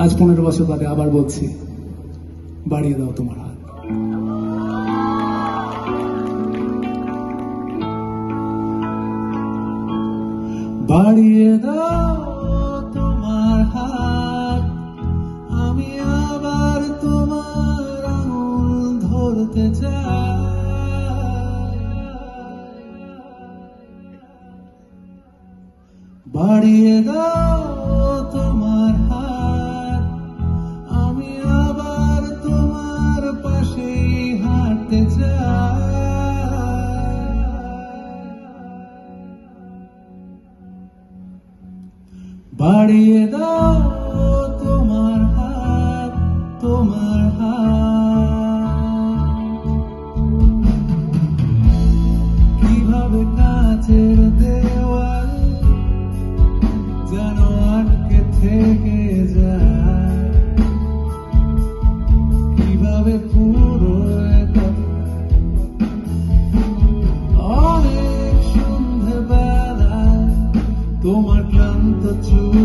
আজ 15 বছর বাদে আবার বলছি, বাড়িয়ে দাও তোমার হাত। বাড়িয়ে দাও তোমার হাত, আমি আবার তোমার আঙুল ধরতে চাই। বাড়িয়ে দাও তোমার হাত, আমি আবার তোমার পাশেই হাঁটতে চাই। বাড়িয়ে দাও তোমার হাত, তোমার হাত। কিভাবে কাছের দেওয়াল যেন আটকে থেকে যায়, কিভাবে পুরো অনেক সন্ধ্যেবেলা তোমার ক্লান্ত চুল